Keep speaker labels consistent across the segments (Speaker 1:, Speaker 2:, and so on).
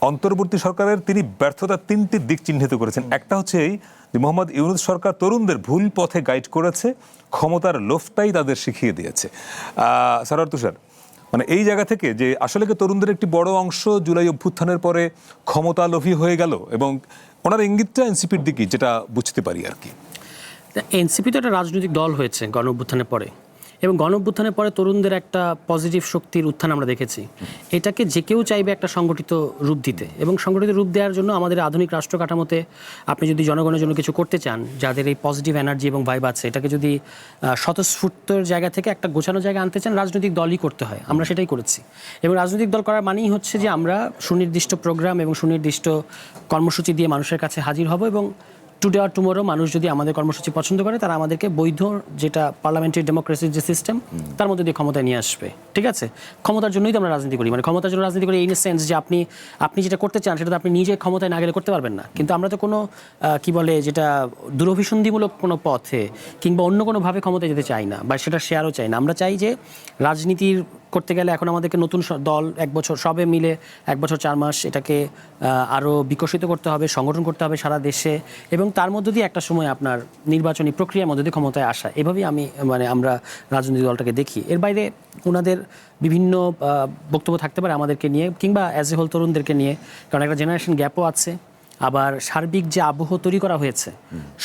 Speaker 1: অন্তর্বর্তী সরকারের তিনি ব্যর্থতার তিনটি দিক চিহ্নিত করেছেন। একটা হচ্ছে এই যে মোহাম্মদ ইউনূস সরকার তরুণদের ভুল পথে গাইড করেছে, ক্ষমতার লোভটাই তাদের শিখিয়ে দিয়েছে। সারার তুষার, মানে এই জায়গা থেকে যে আসলে কি তরুণদের একটি বড় অংশ জুলাই অভ্যুত্থানের পরে ক্ষমতা লোভী হয়ে গেল, এবং ওনার ইঙ্গিতটা এনসিপির দিকে যেটা বুঝতে পারি আর কি।
Speaker 2: এনসিপি তো একটা রাজনৈতিক দল হয়েছে গণ অভ্যুত্থানের পরে, এবং গণ অভ্যুত্থানের পরে তরুণদের একটা পজিটিভ শক্তির উত্থান আমরা দেখেছি। এটাকে যে কেউ চাইবে একটা সংগঠিত রূপ দিতে, এবং সংগঠিত রূপ দেওয়ার জন্য আমাদের আধুনিক রাষ্ট্র কাঠামোতে আপনি যদি জনগণের জন্য কিছু করতে চান, যাদের এই পজিটিভ এনার্জি এবং ভাইব আছে, এটাকে যদি স্বতঃস্ফূর্তর জায়গা থেকে একটা গোছানো জায়গা আনতে চান, রাজনৈতিক দলই করতে হয়। আমরা সেটাই করেছি, এবং রাজনৈতিক দল করার মানেই হচ্ছে যে আমরা সুনির্দিষ্ট প্রোগ্রাম এবং সুনির্দিষ্ট কর্মসূচি দিয়ে মানুষের কাছে হাজির হব, এবং টুডে আর টুমোরো মানুষ যদি আমাদের কর্মসূচি পছন্দ করে, তারা আমাদেরকে বৈধ, যেটা পার্লামেন্টারি ডেমোক্রেসির যে সিস্টেম, তার মধ্যে দিয়ে ক্ষমতায় নিয়ে আসবে। ঠিক আছে, ক্ষমতার জন্যই তো আমরা রাজনীতি করি, মানে ক্ষমতার জন্য রাজনীতি করি ইন সেন্স যে আপনি যেটা করতে চান সেটা তো আপনি নিজে ক্ষমতায় না গেলে করতে পারবেন না। কিন্তু আমরা তো কোনো কি বলে যেটা দুরভিসন্ধিমূলক কোনো পথে কিংবা অন্য কোনোভাবে ক্ষমতায় যেতে চাই না, বা সেটা শেয়ারও চাই না। আমরা চাই যে রাজনীতির করতে গেলে এখন আমাদেরকে নতুন দল এক বছর সবে মিলে 1 বছর 4 মাস এটাকে আরও বিকশিত করতে হবে, সংগঠন করতে হবে সারা দেশে, এবং তার মধ্য দিয়ে একটা সময় আপনার নির্বাচনী প্রক্রিয়ার মধ্যে দিয়ে ক্ষমতায় আসা। এভাবেই আমরা রাজনৈতিক দলটাকে দেখি। এর বাইরে ওনাদের বিভিন্ন বক্তব্য থাকতে পারে আমাদেরকে নিয়ে, কিংবা অ্যাজ এ হোল তরুণদেরকে নিয়ে, কারণ একটা জেনারেশন গ্যাপও আছে। আবার সার্বিক যে আবহ তৈরি করা হয়েছে,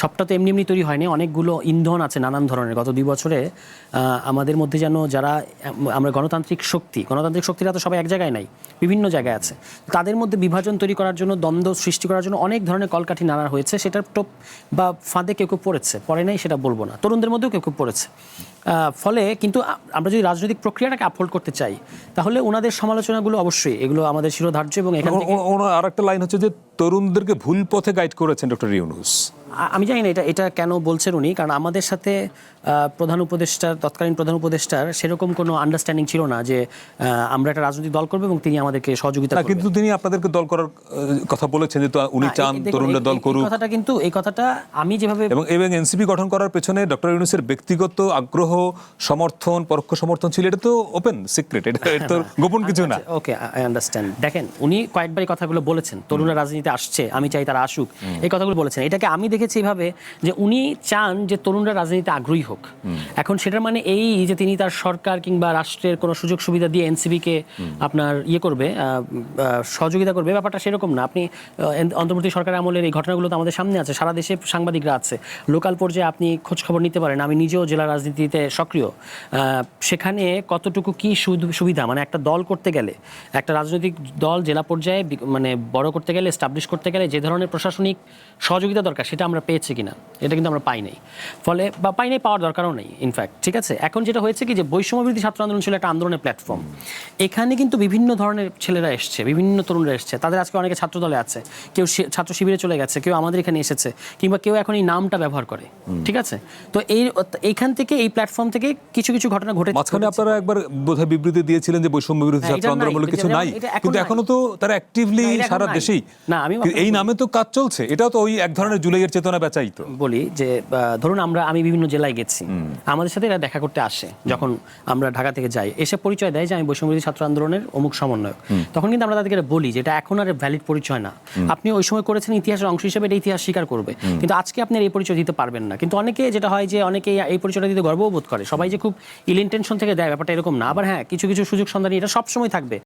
Speaker 2: সবটা তো এমনি এমনি তৈরি হয়নি, অনেকগুলো ইন্ধন আছে নানান ধরনের। গত 2 বছরে আমাদের মধ্যে যেন যারা আমরা গণতান্ত্রিক শক্তিরা তো সবাই এক জায়গায় নাই, বিভিন্ন জায়গায় আছে। তাদের মধ্যে বিভাজন তৈরি করার জন্য, দ্বন্দ্ব সৃষ্টি করার জন্য অনেক ধরনের কলকাঠি নানা হয়েছে। সেটার টোপ বা ফাঁদে কেউ পড়ে নাই সেটা বলবো না, তরুণদের মধ্যেও কেউ পড়েছে। ফলে কিন্তু আমরা যদি রাজনৈতিক প্রক্রিয়াটাকে আপহোল্ড করতে চাই, তাহলে ওনাদের সমালোচনাগুলো অবশ্যই এগুলো আমাদের শিরোধার্য। এবং এখানে
Speaker 1: আর একটা লাইন হচ্ছে যে তরুণদেরকে ভুল পথে গাইড করেছেন ডক্টর ইউনূস।
Speaker 2: আমি জানি না এটা কেন বলছেন উনি, কারণ আমাদের সাথে তৎকালীন প্রধান উপদেষ্টার সেরকম কোনো আন্ডারস্ট্যান্ডিং ছিল না যে আমরা একটা রাজনৈতিক দল করবো এবং তিনি আমাদেরকে সহযোগিতা করবেন।
Speaker 1: কিন্তু তিনি আপনাদেরকে দল করার কথা বলেছেন, যে উনি চান তরুণরা দল করুক।
Speaker 2: এই কথাটা আমি যেভাবে
Speaker 1: এবং এনসিপি গঠন করার পেছনে ডক্টর ইউনূসের ব্যক্তিগত আগ্রহ, সমর্থন, পরোক্ষ সমর্থন ছিল, এটা তো ওপেন সিক্রেট, এটা তো গোপন কিছু না।
Speaker 2: ওকে, আই আন্ডারস্ট্যান্ড। দেখেন, উনি কয়েকবার কথাগুলো বলেছেন, তরুণরা রাজনীতিতে আসছে, আমি চাই তারা আসুক, এই কথাগুলো বলেছেন। এটাকে আমি দেখেছি এইভাবে যে উনি চান যে তরুণরা রাজনীতিতে আগ্রহী হোক। এখন সেটার মানে এই যে তিনি তার সরকার কিংবা রাষ্ট্রের কোনো সুযোগ সুবিধা দিয়ে এনসিপিকে আপনার করবে, সহযোগিতা করবে, ব্যাপারটা সেরকম না। আপনি অন্তর্বর্তী সরকার আমলের এই ঘটনাগুলো তো আমাদের সামনে আছে, সারা দেশে সাংবাদিকরা আছে, লোকাল পর্যায়ে আপনি খোঁজ খবর নিতে পারেন। আমি নিজেও জেলা রাজনীতিতে সক্রিয়। সেখানে কতটুকু কি সুবিধা, মানে একটা দল করতে গেলে, একটা রাজনৈতিক দল জেলা পর্যায়ে মানে বড় করতে গেলে, এস্টাবলিশ করতে গেলে যে ধরনের প্রশাসনিক সহযোগিতা দরকার, সেটা আমরা পেয়েছি কিনা, এটা কিন্তু আমরা পাই নাই। ফলে পাওয়ার দরকারও নেই ইনফ্যাক্ট। ঠিক আছে, এখন যেটা হয়েছে কি, যে বৈষম্যবিরোধী ছাত্র আন্দোলন ছিল একটা আন্দোলনের প্ল্যাটফর্ম। এখানে কিন্তু বিভিন্ন ধরনের ছেলেরা এসছে, বিভিন্ন তরুণরা এসছে, তাদের আজকে অনেকে ছাত্র দলে আছে, কেউ ছাত্র শিবিরে চলে গেছে, কেউ আমাদের এখানে এসেছে, কিংবা কেউ এখন এই নামটা ব্যবহার করে। ঠিক আছে, তো এইখান থেকে, এই প্ল্যাটফর্ম থেকে কিছু কিছু ঘটনা ঘটে।
Speaker 1: মাঝখানে আপনারা একবার বোধহয় বিবৃতি দিয়েছিলেন যে বৈষম্যবিরোধী ছাত্র আন্দোলন বলে কিছু নাই, কিন্তু এখনো তো তারা অ্যাক্টিভলি সারা দেশেই না, আমি এই নামে তো কাজ চলছে। এটাও তো ওই এক ধরনের জুলাইয়ের চেতনা বেচাই। তো বলি
Speaker 2: যে ধরুন আমি বিভিন্ন জেলায় গেছি, আমাদের সাথে এরা দেখা করতে আসে, যখন আমরা ঢাকা থেকে যাই, এসে পরিচয় দেয় যে আমি বৈষম্যবিরোধী ছাত্র আন্দোলনের অমুক সমন্বয়ক। তখন কিন্তু আমরা তাদেরকে বলি যে এটা এখন আর ভ্যালিড পরিচয় না, আপনি ওই সময় করেছেন ইতিহাসের অংশ হিসেবে, এটা ইতিহাস স্বীকার করবে, কিন্তু আজকে আপনি এই পরিচয় দিতে পারবেন না। কিন্তু অনেকে যেটা হয় যে অনেকে এই পরিচয়টা দিতে গর্ববোধ করে, সবাই যে খুব ইল ইন্টেনশন থেকে দেয়, ব্যাপারটা এরকম না। আবার হ্যাঁ, কিছু কিছু সুযোগ সন্ধানী এটা সবসময় থাকবে।